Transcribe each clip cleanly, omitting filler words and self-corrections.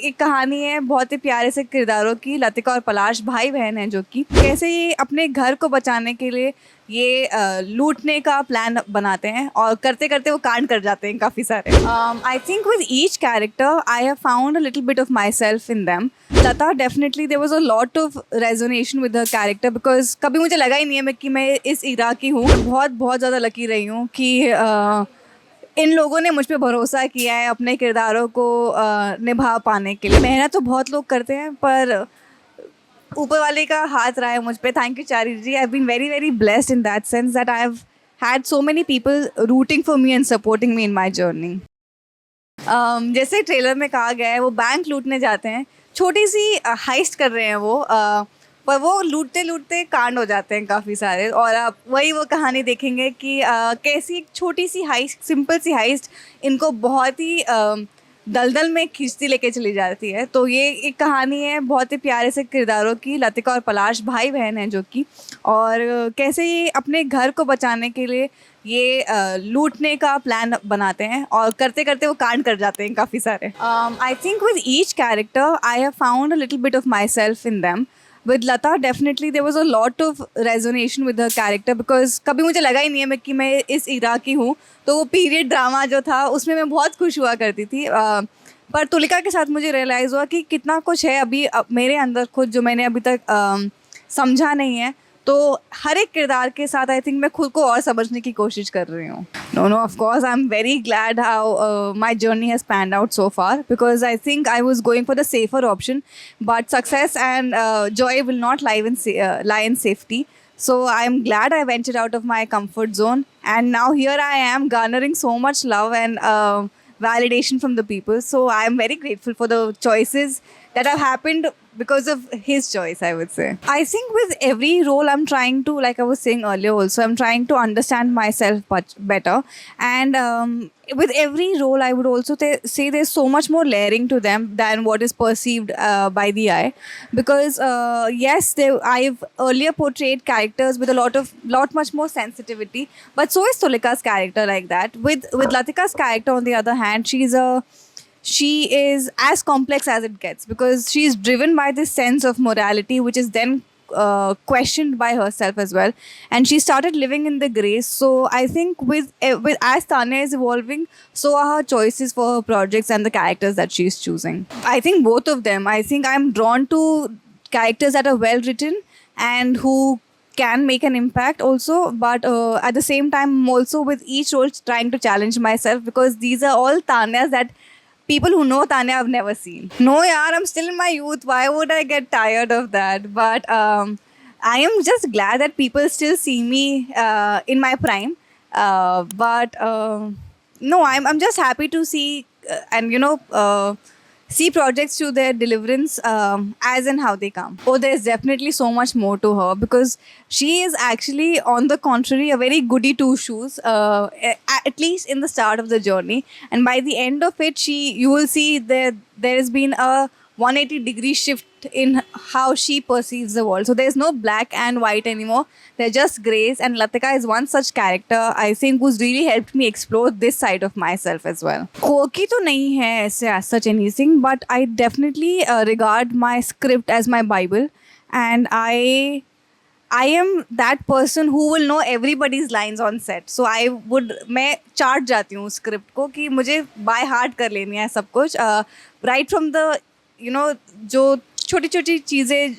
एक कहानी है बहुत ही प्यारे से किरदारों की। लतिका और पलाश भाई बहन हैं जो कि कैसे ये अपने घर को बचाने के लिए ये लूटने का प्लान बनाते हैं और करते करते वो कांड कर जाते हैं काफ़ी सारे। I think with each character I have found a little bit of myself in them. Lata definitely there was a lot of resonation with her character because कभी मुझे लगा ही नहीं है कि मैं इस इरा की हूँ। बहुत बहुत ज़्यादा लकी रही हूँ कि इन लोगों ने मुझ पे भरोसा किया है अपने किरदारों को निभा पाने के लिए। मेहनत तो बहुत लोग करते हैं पर ऊपर वाले का हाथ रहा है मुझ पे। Thank you Chari ji. I have been very very blessed in that sense that I have had so many people rooting for me and supporting me in my journey. जैसे ट्रेलर में कहा गया है वो बैंक लूटने जाते हैं, छोटी सी हाइस्ट कर रहे हैं वो, पर वो लूटते लूटते कांड हो जाते हैं काफ़ी सारे। और आप वही वो कहानी देखेंगे कि कैसी एक छोटी सी हाइस्ट, सिंपल सी हाइस्ट इनको बहुत ही दलदल में खींचती लेके चली जाती है। तो ये एक कहानी है बहुत ही प्यारे से किरदारों की। लतिका और पलाश भाई बहन हैं जो कि, और कैसे ये अपने घर को बचाने के लिए ये लूटने का प्लान बनाते हैं और करते करते वो कांड कर जाते हैं काफ़ी सारे। I think with each character I have found a little bit of myself in them. With Lata, definitely there was a lot of resonation with her character because कभी मुझे लगा ही नहीं है कि मैं इस इरा की हूँ। तो वो पीरियड ड्रामा जो था उसमें मैं बहुत खुश हुआ करती थी। पर तुलिका के साथ मुझे रियलाइज़ हुआ कि कितना कुछ है अभी मेरे अंदर खुद जो मैंने अभी तक समझा नहीं है। तो हर एक किरदार के साथ आई थिंक मैं खुद को और समझने की कोशिश कर रही हूँ। No no, of course I am very glad how my journey has panned out so far because I think I was going for the safer option, but success and joy will not lie in safety. So I am glad I ventured out of my comfort zone, and now here I am garnering so much love and validation from the people. So I am very grateful for the choices that have happened because of his choice, I would say. I think with every role I'm trying to, like I was saying earlier also, I'm trying to understand myself much better. And with every role I would also say there's so much more layering to them than what is perceived by the eye. Because yes, I've earlier portrayed characters with a lot much more sensitivity, but so is Tulika's character like that. With Latika's character on the other hand, she is as complex as it gets because she is driven by this sense of morality, which is then questioned by herself as well, and she started living in the grace. So I think with as Tanya is evolving, so are her choices for her projects and the characters that she is choosing. I think both of them. I think I'm drawn to characters that are well written and who can make an impact also, but at the same time I'm also with each role trying to challenge myself because these are all Tanyas that people who know Tanya have never seen. No, yaar, I'm still in my youth. Why would I get tired of that? But I am just glad that people still see me in my prime. But no, I'm just happy to see and see projects to their deliverance as and how they come. Oh, there's definitely so much more to her because she is actually, on the contrary, a very goody two shoes, at least in the start of the journey. And by the end of it, you will see there has been a 180-degree shift in how she perceives the world. So there's no black and white anymore. They're just grays. And Latika is one such character, I think, who's really helped me explore this side of myself as well. Quirky to nahi hai aise as such anything, but I definitely regard my script as my Bible. And I am that person who will know everybody's lines on set. So मैं chart जाती हूँ script को कि मुझे by heart कर लेनी है सब कुछ, राइट फ्रॉम द जो छोटी छोटी चीज़ें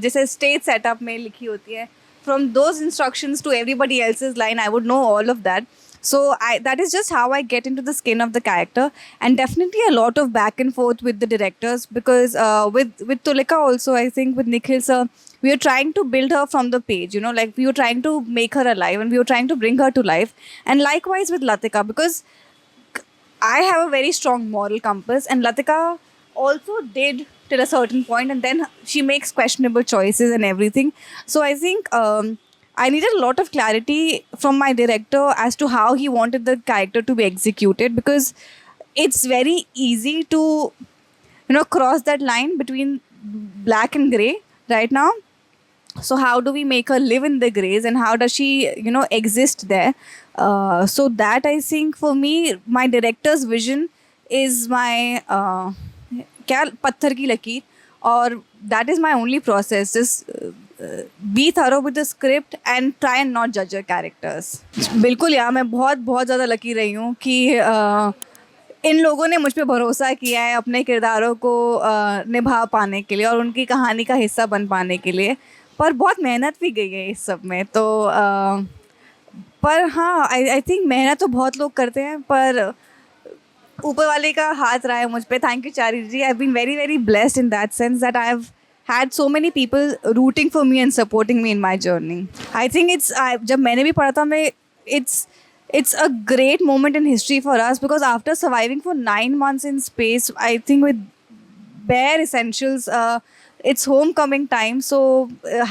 जैसे स्टेज सेटअप में लिखी होती है, from those instructions to everybody else's line, I would know all of that. So that is just how I get into the skin of the character, and definitely a lot of back and forth with the directors because with Tulika also, I think with Nikhil sir, we are trying to build her from the page, like we were trying to make her alive and we were trying to bring her to life. And likewise with Latika, because I have a very strong moral compass and Latika also did till a certain point, and then she makes questionable choices and everything. So I think I needed a lot of clarity from my director as to how he wanted the character to be executed, because it's very easy to cross that line between black and grey right now. So how do we make her live in the grays, and how does she exist there? So that, I think, for me, my director's vision is my क्या पत्थर की लकीर, और that is my only process, just be thorough with the script and try and not जज your characters. बिल्कुल यार, मैं बहुत बहुत ज़्यादा लकी रही हूँ कि इन लोगों ने मुझ पे भरोसा किया है अपने किरदारों को निभा पाने के लिए और उनकी कहानी का हिस्सा बन पाने के लिए। पर बहुत मेहनत भी गई है इस सब में, तो पर हाँ, आई थिंक मेहनत तो बहुत लोग करते हैं, पर ऊपर वाले का हाथ रहा है मुझ पे। Thank you Chari ji, I have been very very blessed in that sense that I have had so many people rooting for me and supporting me in my journey. I think जब मैंने भी पढ़ा था, मैं it's a great moment in history for us, because after surviving for 9 months in space, I think with bare essentials, it's homecoming time. So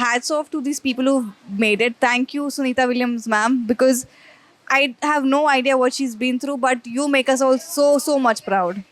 hats off to these people who've made it. Thank you, Sunita Williams ma'am, because I have no idea what she's been through, but you make us all so much proud.